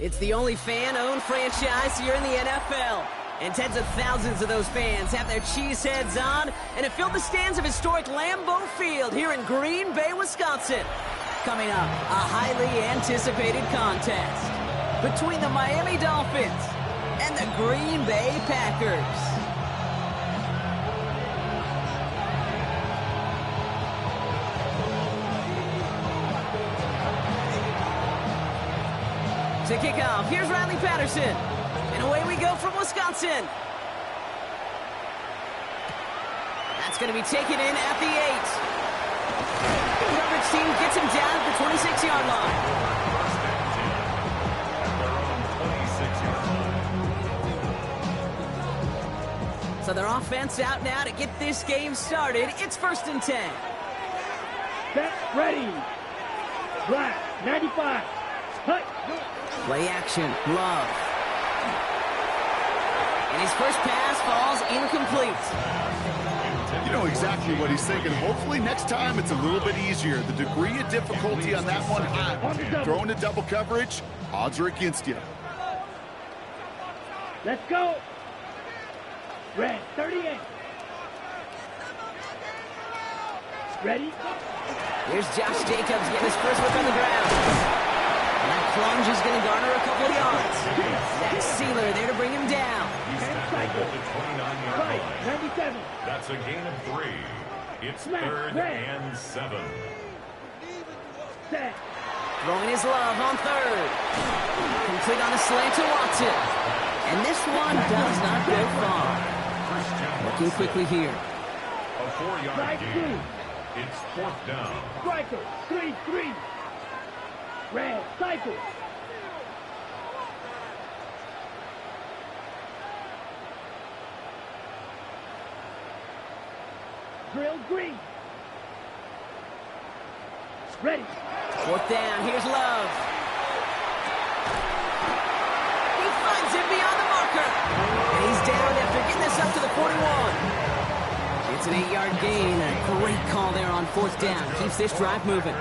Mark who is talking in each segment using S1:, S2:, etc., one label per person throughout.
S1: It's the only fan-owned franchise here in the NFL. And tens of thousands of those fans have their cheese heads on, and it filled the stands of historic Lambeau Field here in Green Bay, Wisconsin. Coming up, a highly anticipated contest between the Miami Dolphins and the Green Bay Packers. To kick off, here's Riley Patterson. And away we go from Wisconsin. That's going to be taken in at the 8. The coverage team gets him down at the 26-yard line. So their offense out now to get this game started. It's 1st and 10.
S2: Set, ready. Black, 95. Hut.
S1: Play action, Love. And his first pass falls incomplete.
S3: You know exactly what he's thinking. Hopefully next time it's a little bit easier. The degree of difficulty on that one high. Throwing to double coverage, odds are against you.
S2: Let's go. Red, 38. Ready?
S1: Here's Josh Jacobs getting his first look on the ground. And that plunge is going to garner a couple of yards. Zach Sealer there to bring him down.
S2: Right, 97.
S4: That's a gain of 3. It's 3rd and 7.
S2: Set.
S1: Throwing his Love on 3rd. Complete on a slant to Watson. And this one does not go far. Looking quickly here.
S4: A 4-yard gain. It's 4th down.
S2: Striker, 3-3. Red, cycle. Drill green. Ready.
S1: 4th down, here's Love. He finds him beyond the marker. And he's down after getting this up to the 41. It's an 8-yard gain. A great call there on 4th down. Keeps this drive moving.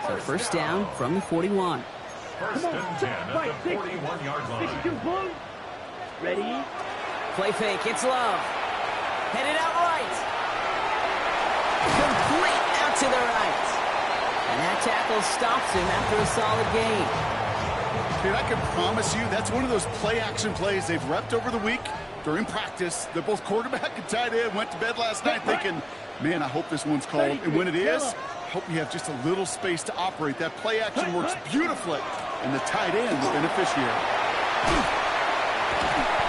S1: So 1st down from the 41.
S4: 1st and 10 at the 41-yard line.
S2: 62 blue. Ready.
S1: Play fake, it's Love. Headed out right. Complete out to the right. And that tackle stops him after a solid gain.
S3: Dude, I can promise you that's one of those play-action plays they've repped over the week during practice. They're both quarterback and tight end. Went to bed last night thinking, man, I hope this one's called. And when it is, I hope you have just a little space to operate. That play action works beautifully, and the tight end, the beneficiary.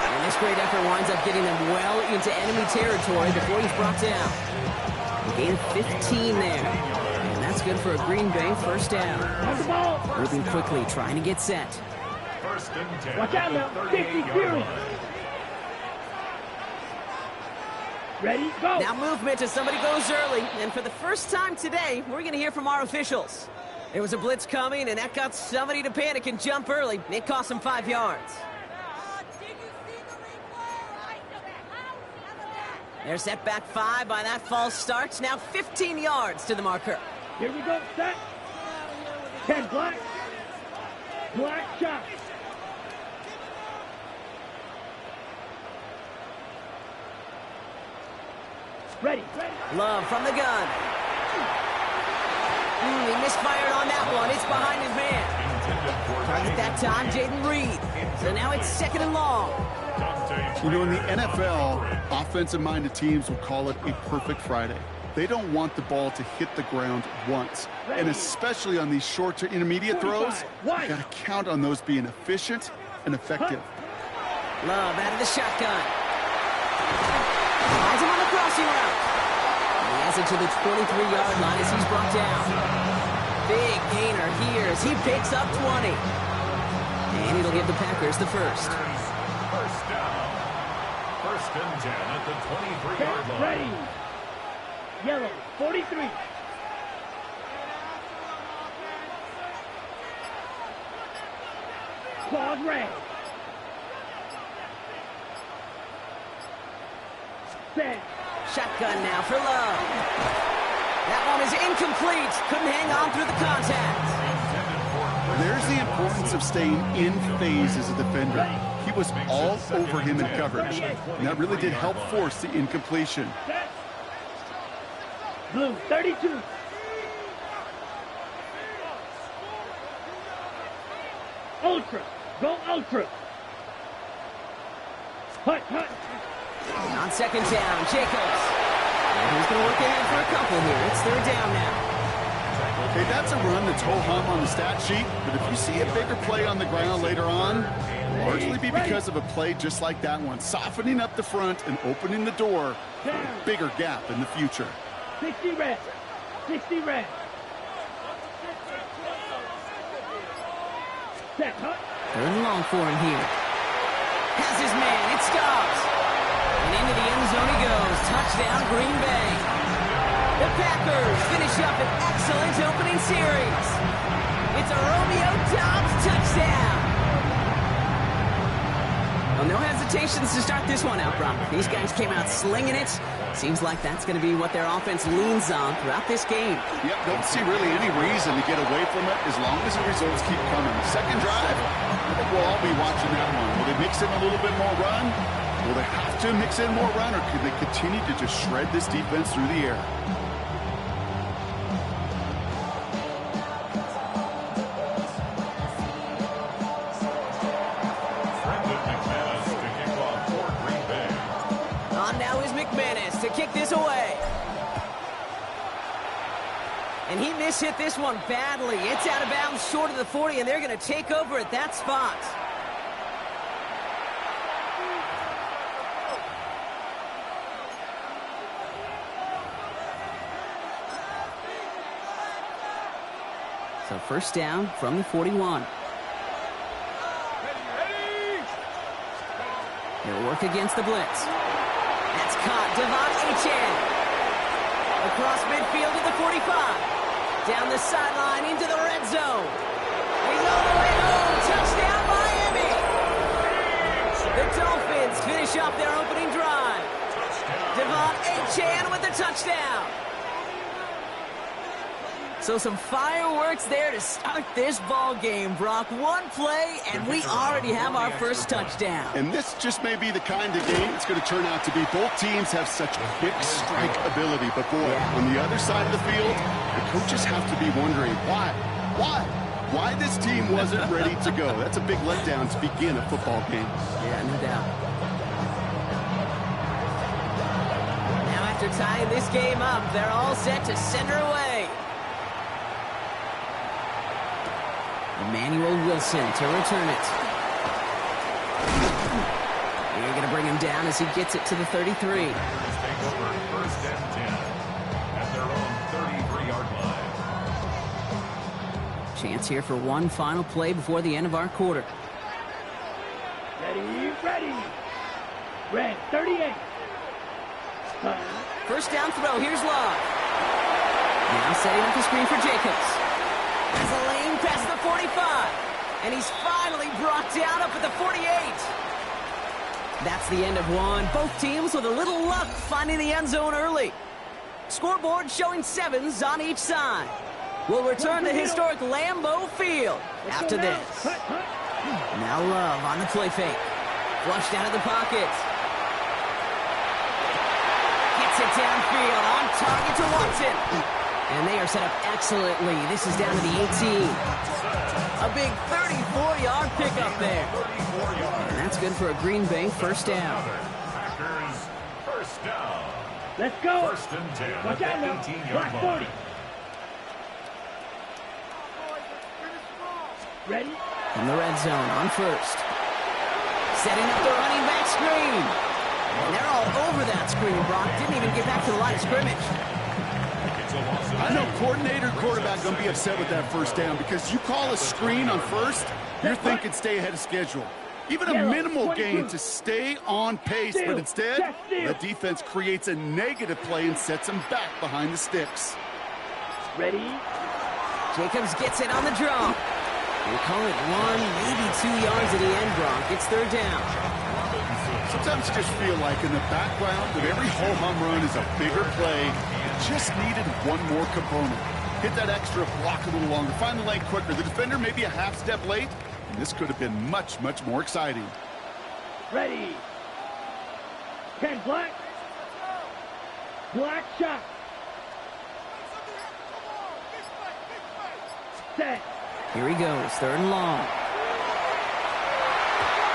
S1: And this great effort winds up getting them well into enemy territory before he's brought down. A gain of 15 there. And that's good for a Green Bay 1st down. Moving quickly, trying to get set.
S4: 1st and 10.
S2: Watch out now. 50 Fury. Ready, go.
S1: Now movement as somebody goes early. And for the first time today, we're going to hear from our officials. There was a blitz coming, and that got somebody to panic and jump early. It cost them 5 yards. They're set back 5 by that false start. Now 15 yards to the marker.
S2: Here we go, set. 10 black. Black shot. Ready.
S1: Love from the gun. He misfired on that one. It's behind his man. Target that time, Jaden Reed. So now it's 2nd and long.
S3: You know, in the NFL, offensive-minded teams will call it a perfect Friday. They don't want the ball to hit the ground once. And especially on these short to intermediate throws, you got to count on those being efficient and effective.
S1: Love out of the shotgun. Finds him on the crossing route. He has it to the 23-yard line as he's brought down. Big gainer here as he picks up 20. And it'll give the Packers the 1st.
S4: 1st down. 1st and 10 at the 23-yard line.
S2: Ready. Yellow, 43. Claude red. Set.
S1: Shotgun now for Love. That one is incomplete. Couldn't hang on through the contact.
S3: There's the importance of staying in phase as a defender. He was all over him in coverage, and that really did help force the incompletion.
S2: Blue, 32. Ultra. Go ultra. Hut, hut.
S1: On second down, Jacobs. And he's going to look ahead for a couple here. It's third down now.
S3: Okay, that's a run that's ho-hum on the stat sheet, but if you see a bigger play on the ground later on, it'll largely be because of a play just like that one, softening up the front and opening the door for a bigger gap in the future.
S2: 60 red. 60 red. Set, hut.
S1: Third and long for him here. Has his man. It stops. And into the end zone he goes. Touchdown, Green Bay. The Packers finish up an excellent opening series. It's a Romeo Doubs touchdown. Well, no hesitations to start this one out, Brock. These guys came out slinging it. Seems like that's going to be what their offense leans on throughout this game.
S3: Yep, don't see really any reason to get away from it as long as the results keep coming. Second drive, I think we'll all be watching that one. Will they mix in a little bit more run? Will they have to mix in more run, or could they continue to just shred this defense through the air?
S1: To kick this away. And he mishit this one badly. It's out of bounds short of the 40, and they're going to take over at that spot. So first down from the 41. He'll work against the blitz. That's caught. Devon Achane. Across midfield to the 45. Down the sideline into the red zone. He's all the way home. Touchdown, Miami. The Dolphins finish off their opening drive. Devon Achane with the touchdown. So some fireworks there to start this ball game, Brock. One play, and we already have our first touchdown.
S3: And this just may be the kind of game it's going to turn out to be. Both teams have such quick strike ability. But, boy, on the other side of the field, the coaches have to be wondering, why this team wasn't ready to go. That's a big letdown to begin a football game.
S1: Yeah, no doubt. Now, after tying this game up, they're all set to send her away. Emmanuel Wilson to return it. They're going to bring him down as he gets it to the 33.
S4: Take over first and 10 at their own 33-yard line.
S1: Chance here for one final play before the end of our quarter.
S2: Ready, ready. Red, 38.
S1: First down throw. Here's Love. Now setting up the screen for Jacobs. Has a lane past the 45. And he's finally brought down up at the 48. That's the end of one. Both teams with a little luck finding the end zone early. Scoreboard showing 7s on each side. We'll return to historic Lambeau Field after this. Now Love on the play fake. Flushed out of the pocket. Gets it downfield on target to Watson. And they are set up excellently. This is down to the 18. A big 34-yard pickup there. And that's good for a Green Bay first down.
S4: Packers first down.
S2: Let's go.
S4: First and 10 at
S2: Watch out
S4: the
S2: now.
S4: 18-yard
S2: Block
S4: line.
S2: 40. Ready?
S1: In the red zone on first. Setting up the running back screen. And they're all over that screen, Brock. Didn't even get back to the line of scrimmage.
S3: I know coordinator, quarterback going to be upset with that first down because you call a screen on first, you're thinking stay ahead of schedule. Even a minimal gain to stay on pace, but instead, the defense creates a negative play and sets them back behind the sticks.
S2: Ready?
S1: Jacobs gets it on the draw. They call it 1, maybe 2 yards at the end, Brock. It's third down.
S3: Sometimes you just feel like in the background of every home run is a bigger play. Just needed one more component. Hit that extra block a little longer. Find the lane quicker. The defender may be a half step late, and this could have been much, much more exciting.
S2: Ready. 10 black. Black shot. Set.
S1: Here he goes, 3rd and long.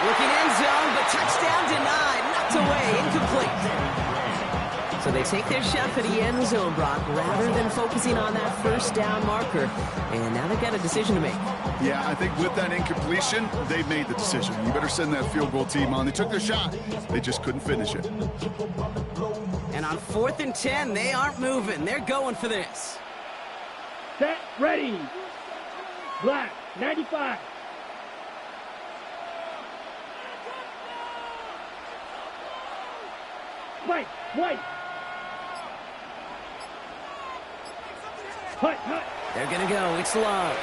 S1: Looking end zone, but touchdown denied. Knocked away, incomplete. So they take their shot for the end zone, Brock, rather than focusing on that 1st down marker. And now they've got a decision to make.
S3: Yeah, I think with that incompletion, they made the decision. You better send that field goal team on. They took their shot. They just couldn't finish it.
S1: And on 4th and 10, they aren't moving. They're going for this.
S2: Set. Ready. Black. 95. White. White. Hut, hut.
S1: They're going to go. It's Love.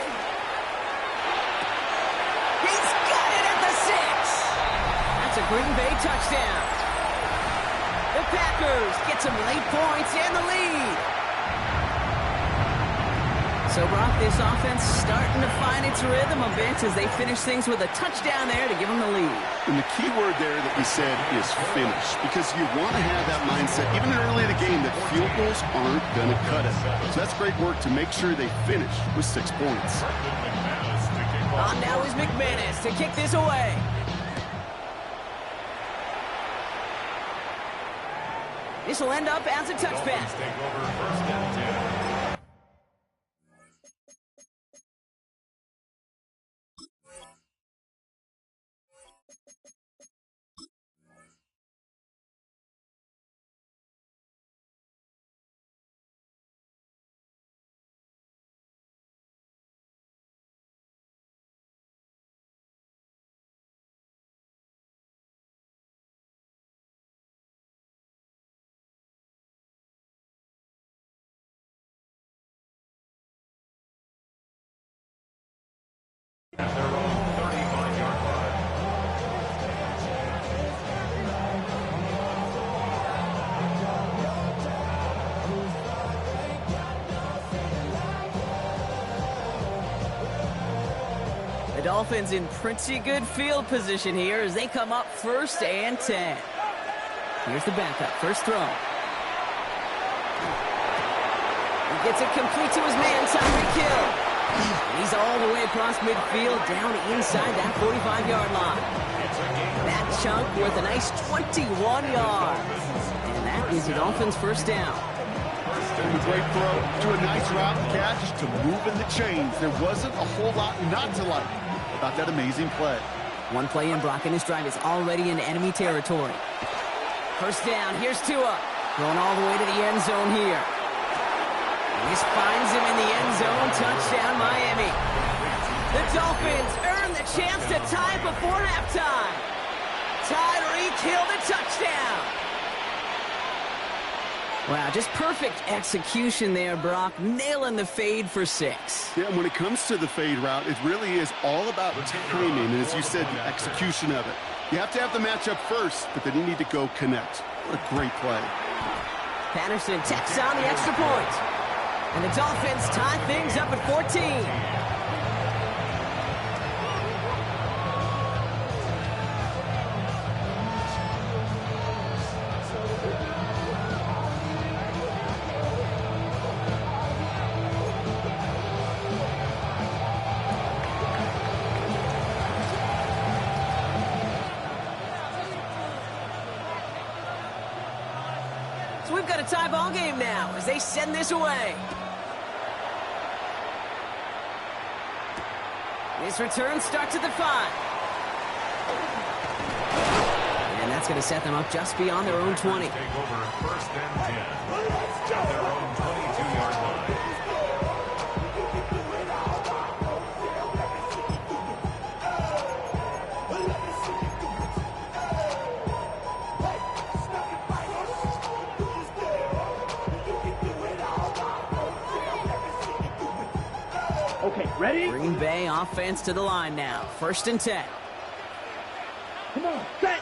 S1: He's got it at the 6. That's a Green Bay touchdown. The Packers get some late points and the lead. So, Brock, this offense starting to find its rhythm a bit as they finish things with a touchdown there to give them the lead.
S3: And the key word there that we said is finish, because you want to have that mindset, even early in the game, that field goals aren't going to cut it. So that's great work to make sure they finish with 6 points.
S1: On now is McManus to kick this away. This will end up as a touchback.
S4: Take over 1st and 10. At their own 35-yard line.
S1: The Dolphins in pretty good field position here as they come up 1st and 10. Here's the backup, 1st throw. He gets it complete to his man, Tyreek Hill. And he's all the way across midfield, down inside that 45-yard line. That chunk worth a nice 21 yards. And that is the Dolphins' 1st down.
S3: And a great throw to a nice route catch to move in the chains. There wasn't a whole lot not to like about that amazing play.
S1: One play in, Brock, and his drive is already in enemy territory. 1st down, here's Tua. Going all the way to the end zone here. This finds him in the end zone. Touchdown, Miami. The Dolphins earn the chance to tie before halftime. Tyreek Hill the touchdown. Wow, just perfect execution there, Brock. Nailing the fade for 6.
S3: Yeah, and when it comes to the fade route, it really is all about timing, and as you said, the execution of it. You have to have the matchup first, but then you need to go connect. What a great play.
S1: Patterson tacks on the extra point. And the Dolphins tie things up at 14. So we've got a tie ball game now as they send this away. This return starts at the 5. And that's going to set them up just beyond their own 20.
S4: Take over 1st and 10. At their own 22-yard line.
S2: Okay, ready?
S1: Green Bay offense to the line now. 1st and 10.
S2: Come on, set.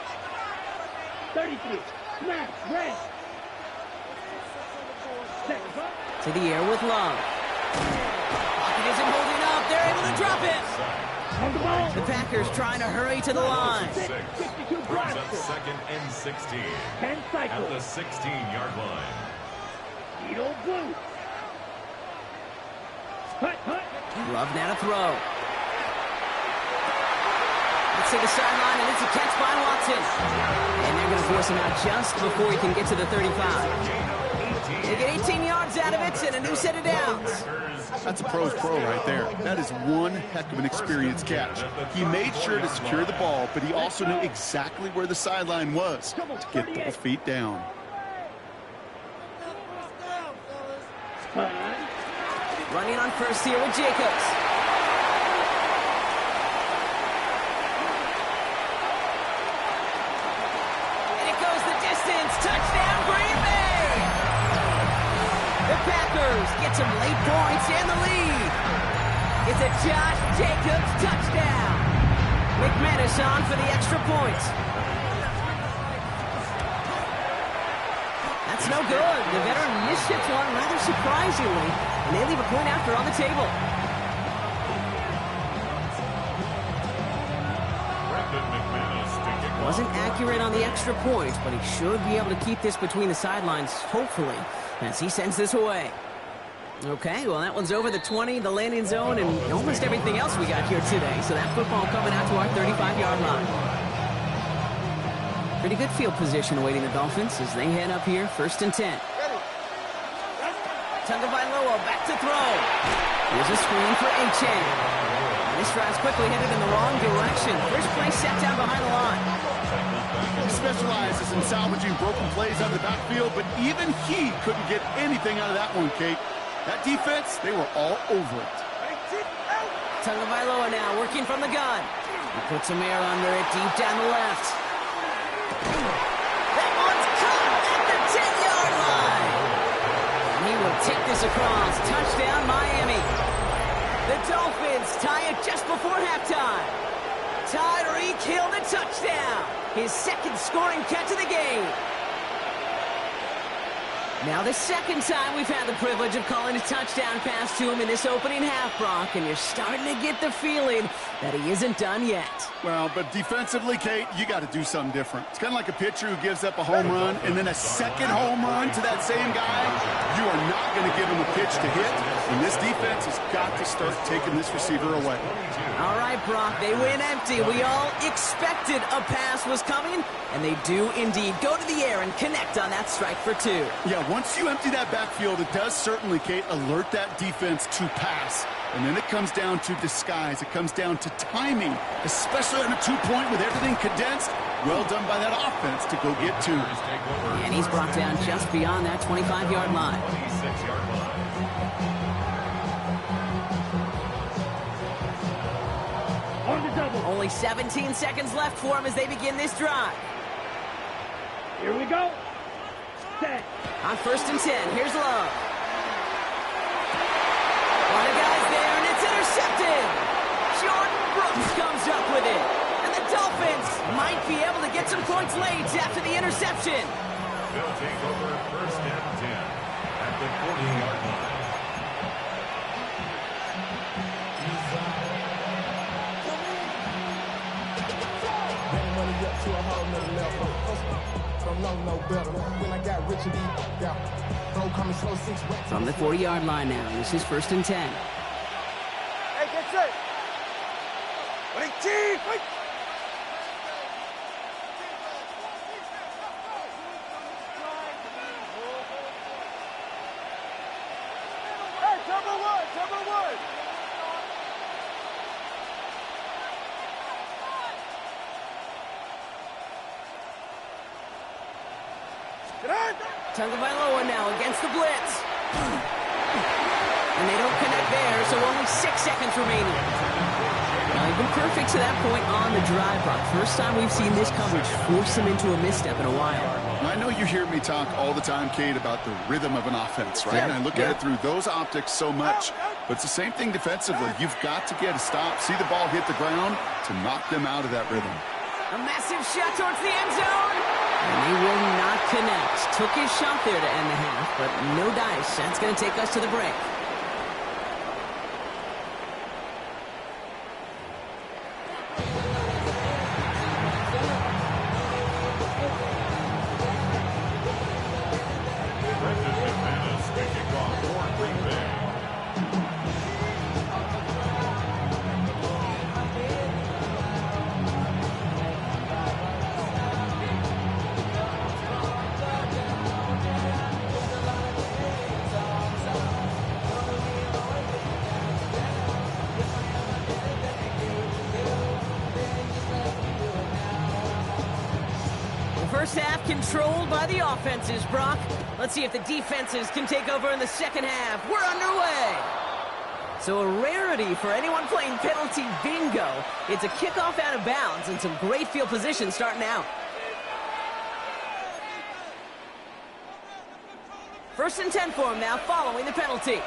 S2: 33. Smash, red. Set,
S1: To the air with Love. Pocket isn't holding up. They're able to drop it.
S2: On the ball.
S1: The Packers trying to hurry to the line.
S2: 52
S4: Brings up
S2: blocks.
S4: 2nd and 16.
S2: 10
S4: At
S2: cycles.
S4: the 16-yard line.
S2: Beetle blue. Hut, hut.
S1: Love now to throw. Let's see the sideline, and it's a catch by Watson. And they're going to force him out just before he can get to the 35. They get 18 yards out of it and a new set of downs.
S3: That's a pro's pro right there. That is one heck of an experienced catch. He made sure to secure the ball, but he also knew exactly where the sideline was to get both feet down.
S1: Running on first here with Jacobs. And it goes the distance. Touchdown, Green Bay! The Packers get some late points and the lead. It's a Josh Jacobs touchdown. McManus on for the extra point. That's no good. The veteran missed one rather surprisingly, and they leave a point after on the table.
S4: Brandon McManus to kick off.
S1: Wasn't accurate on the extra point, but he should be able to keep this between the sidelines, hopefully, as he sends this away. Okay, well, that one's over the 20, the landing zone, and almost everything else we got here today. So that football coming out to our 35-yard line. Pretty good field position awaiting the Dolphins as they head up here, 1st and 10. Tagovailoa back to throw. Here's a screen for Achane. This drive's quickly headed in the wrong direction. First play set down behind the line.
S3: He specializes in salvaging broken plays out of the backfield, but even he couldn't get anything out of that one, Kate. That defense, they were all over it.
S1: Tagovailoa now working from the gun. He puts some air under it deep down the left. That one's caught at the 10-yard line. And he will take this across. Touchdown, Miami. The Dolphins tie it just before halftime. Tyreek Hill the touchdown. His second scoring catch of the game. Now the second time we've had the privilege of calling a touchdown pass to him in this opening half, Brock, and you're starting to get the feeling that he isn't done yet.
S3: Well, but defensively, Kate, you got to do something different. It's kind of like a pitcher who gives up a home run and then a second home run to that same guy. You are not going to give him a pitch to hit, and this defense has got to start taking this receiver away.
S1: All right, Brock, they win empty. We all expected a pass was coming, and they do indeed go to the air and connect on that strike for 2.
S3: Yeah, once you empty that backfield, it does certainly, Kate, alert that defense to pass. And then it comes down to disguise. It comes down to timing, especially on a 2-point with everything condensed. Well done by that offense to go get 2.
S1: And he's brought down just beyond that 25-yard line.
S4: 26-yard line.
S2: On the double.
S1: Only 17 seconds left for him as they begin this drive.
S2: Here we go. Set.
S1: On 1st and 10, here's Love. One of the guys there, and it's intercepted. Jordan Brooks comes up with it. And the Dolphins might be able to get some points late after the interception.
S4: They'll take over 1st and 10 at the 40-yard line.
S1: From the 40-yard line now, this is 1st and 10.
S5: Hey, get set. Wait, chief, wait. Hey, number one, number one. Get on.
S1: Tagovailoa now against the blitz. And they don't connect there, so only 6 seconds remaining. Now, they've been perfect to that point on the drive, Brock. First time we've seen this coverage force him into a misstep in a while.
S3: I know you hear me talk all the time, Kate, about the rhythm of an offense, right?
S1: Yeah.
S3: And I look at it through those optics so much. But it's the same thing defensively. You've got to get a stop, see the ball hit the ground to knock them out of that rhythm.
S1: A massive shot towards the end zone. And he will not connect. Took his shot there to end the half, but no dice. That's going to take us to the break. first half controlled by the offenses, Brock. Let's see if the defenses can take over in the second half. We're underway. So a rarity for anyone playing penalty bingo. It's a kickoff out of bounds and some great field position starting out. First and 10 for him now, following the penalty.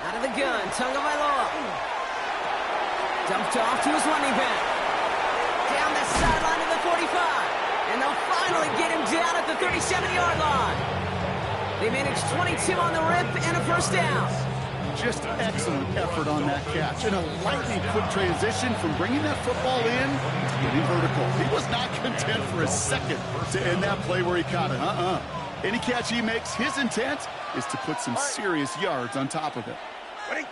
S1: Out of the gun, Tagovailoa. Dumped off to his running back. Down the sideline to the 45. And they'll finally get him down at the 37-yard line. They managed 22 on the rip and a first down.
S3: Just excellent effort on that catch. And a lightning quick transition from bringing that football in to getting vertical. He was not content for a second to end that play where he caught it. Any catch he makes, his intent is to put some serious yards on top of it.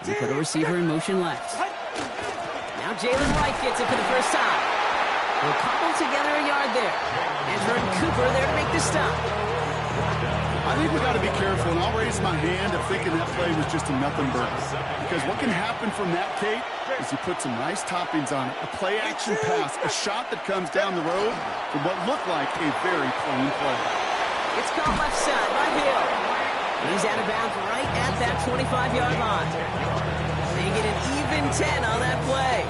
S1: They put a receiver in motion left. Now Jalen Wright gets it for the first time. They'll cobble together a yard there. And Jordan Cooper there to make the stop.
S3: I think we got to be careful, and I'll raise my hand of thinking that play was just a nothing burger. Because what can happen from that, Kate, is you put some nice toppings on it. A play-action pass, a shot that comes down the road from what looked like a very plain play.
S1: It's called left side by Hill. He's out of bounds right at that 25-yard line. They get an even 10 on that play.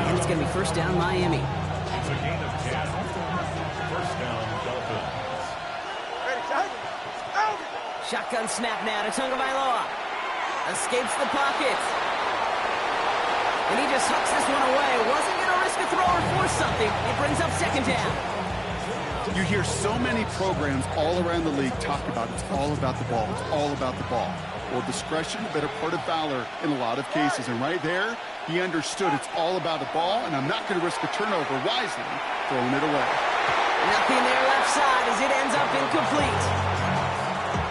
S1: And it's going to be first down Miami.
S4: It's a gain of 10. First down Dolphins.
S1: Shotgun snap now to Tagovailoa. Escapes the pocket. And he just hooks this one away. Wasn't going to risk a throw or force something. It brings up second down.
S3: You hear so many programs all around the league talk about it's all about the ball. It's all about the ball. Well, discretion, the better part of valor in a lot of cases. And right there, he understood it's all about the ball, and I'm not going to risk a turnover wisely, throwing it away.
S1: Nothing there left side as it ends up incomplete.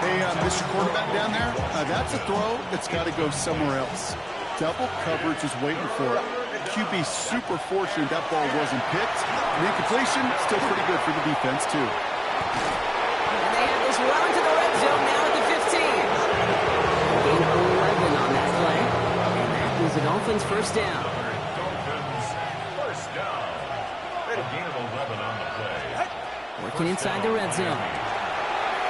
S3: Hey, Mr. Quarterback down there, that's a throw that's got to go somewhere else. Double coverage is waiting for it. QB super fortunate that ball wasn't picked. And incompletion, still pretty good for the defense, too.
S1: And they have this well into the red zone now at the 15. Gain of 11 on that play. And that is the Dolphins' first down.
S4: Dolphins first down. A gain of 11 on the play.
S1: Working inside the red zone.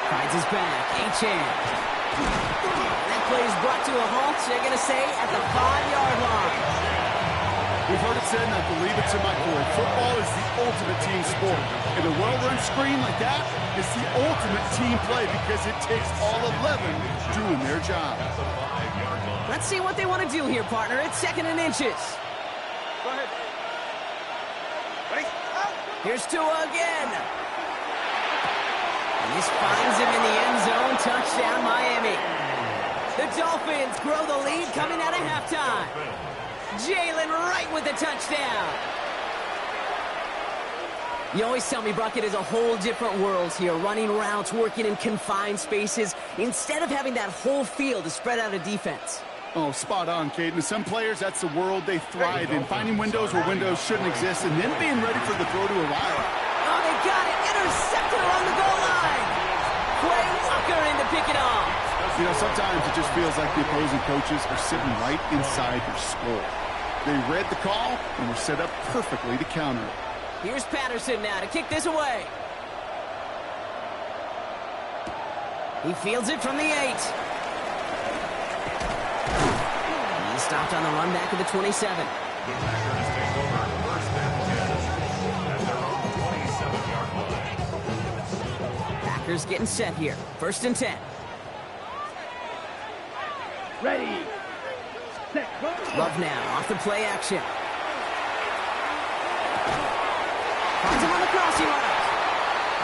S1: Finds his back. Achane. That play is brought to a halt, they're going to say, at the 5-yard line.
S3: We've heard it said, and I believe it's in my core. Football is the ultimate team sport. And a well-run screen like that is the ultimate team play because it takes all 11 doing their job.
S1: Let's see what they want to do here, partner. It's second and inches.
S5: Go ahead. Ready?
S1: Here's Tua again. And this finds him in the end zone. Touchdown, Miami. The Dolphins grow the lead coming out of halftime. Jalen Wright with the touchdown. You always tell me, Brock, it is a whole different world here. Running routes, working in confined spaces, instead of having that whole field to spread out a defense.
S3: Oh, spot on, Kate. And some players, that's the world they thrive in. Finding windows where windows shouldn't exist and then being ready for the throw to arrive.
S1: Oh, they got it. Intercepted around the goal line. Quay Walker in to pick it off.
S3: You know, sometimes it just feels like the opposing coaches are sitting right inside your skull. They read the call and were set up perfectly to counter it.
S1: Here's Patterson now to kick this away. He fields it from the 8. He's stopped on the run back of the 27. Packers getting set here. First and 10.
S2: Ready. Set.
S1: Love now off the play action. Finds him on the crossing route.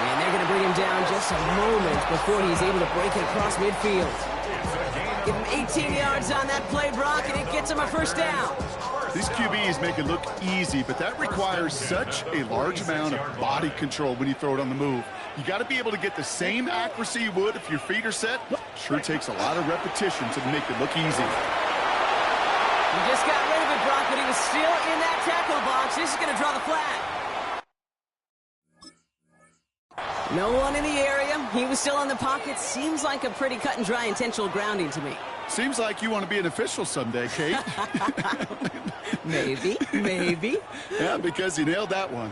S1: And they're going to bring him down just a moment before he's able to break it across midfield. Give him 18 yards on that play, Brock, and it gets him a first down.
S3: These QBs make it look easy, but that requires such a large amount of body control when you throw it on the move. You got to be able to get the same accuracy you would if your feet are set. Sure takes a lot of repetition to make it look easy.
S1: He just got rid of it, Brock, but he was still in that tackle box. This is going to draw the flag. No one in the area. He was still in the pocket. Seems like a pretty cut and dry intentional grounding to me.
S3: Seems like you want to be an official someday, Kate.
S1: Maybe.
S3: Yeah, because he nailed that one.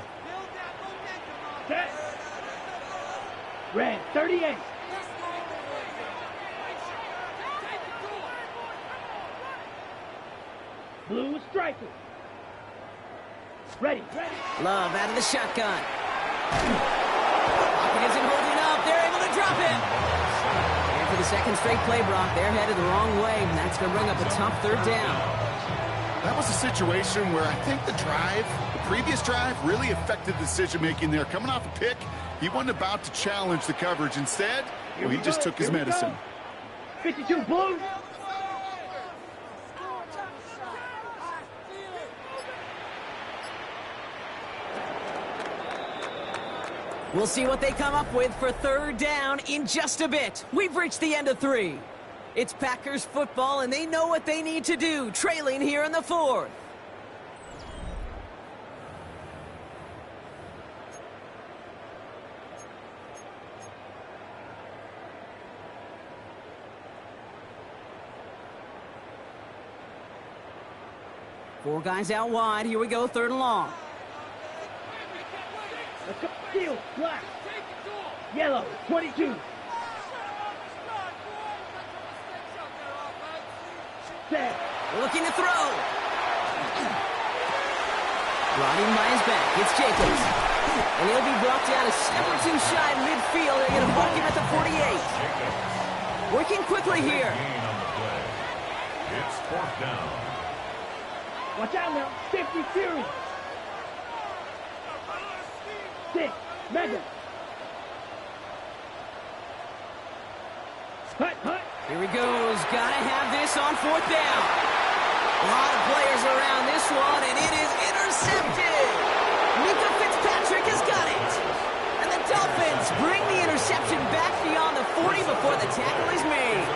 S2: Set. Red, 38. Blue striker. Ready.
S1: Love out of the shotgun. Pocket isn't holding up. They're able to drop it. And for the second straight play, Brock, they're headed the wrong way, and that's going to bring up a tough third down.
S3: That was a situation where I think the previous drive, really affected decision-making there. Coming off a pick, he wasn't about to challenge the coverage. Instead, he just took his medicine.
S2: 52 Blue.
S1: We'll see what they come up with for third down in just a bit. We've reached the end of 3. It's Packers football, and they know what they need to do, trailing here in the 4th. Four guys out wide. Here we go, third and long.
S2: Let's go. Steel, black. Yellow, 22. Set.
S1: Looking to throw. Riding by his back. It's Jacobs. And he'll be brought down a step or two shy midfield. They're going to mark him at the 48. Working quickly here.
S4: It's fourth down.
S2: Watch out now. Safety Fury. 6. Mega. Hut.
S1: Here he goes. Gotta have this on fourth down. A lot of players around this one, and it is intercepted. Mika Fitzpatrick has got it. And the Dolphins bring the interception back beyond the 40 before the tackle is made.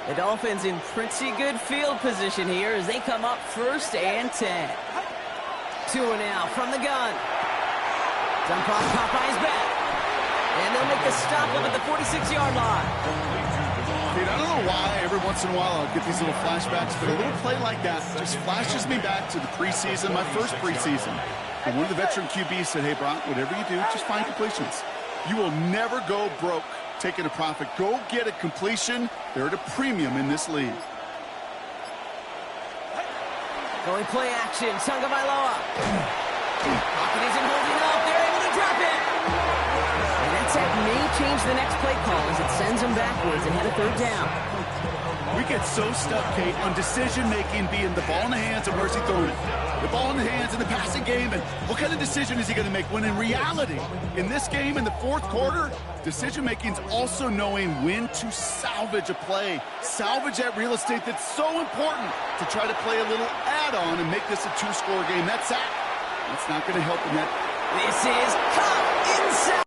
S1: The Dolphins in pretty good field position here as they come up 1st and 10. 2 now from the gun. Dump off Popeye's back. And they'll make the stop up at the 46-yard line.
S3: Dude, I don't know why every once in a while I'll get these little flashbacks, but a little play like that just flashes me back to the preseason, my first preseason. And one of the veteran QBs said, hey, Brock, whatever you do, just find completions. You will never go broke taking a profit. Go get a completion. They're at a premium in this league.
S1: Going play action. Tagovailoa. Pocket isn't holding up. They're able to drop it. And that sack may change the next play call as it sends them backwards ahead of third down.
S3: We get so stuck, Kate, on decision-making being the ball in the hands and where's he throwing it. The ball in the hands in the passing game, and what kind of decision is he going to make? When in reality, in this game, in the fourth quarter, decision-making is also knowing when to salvage a play. Salvage that real estate that's so important to try to play a little add-on and make this a two-score game. That sack, that's not going to help in that.
S1: This is caught inside.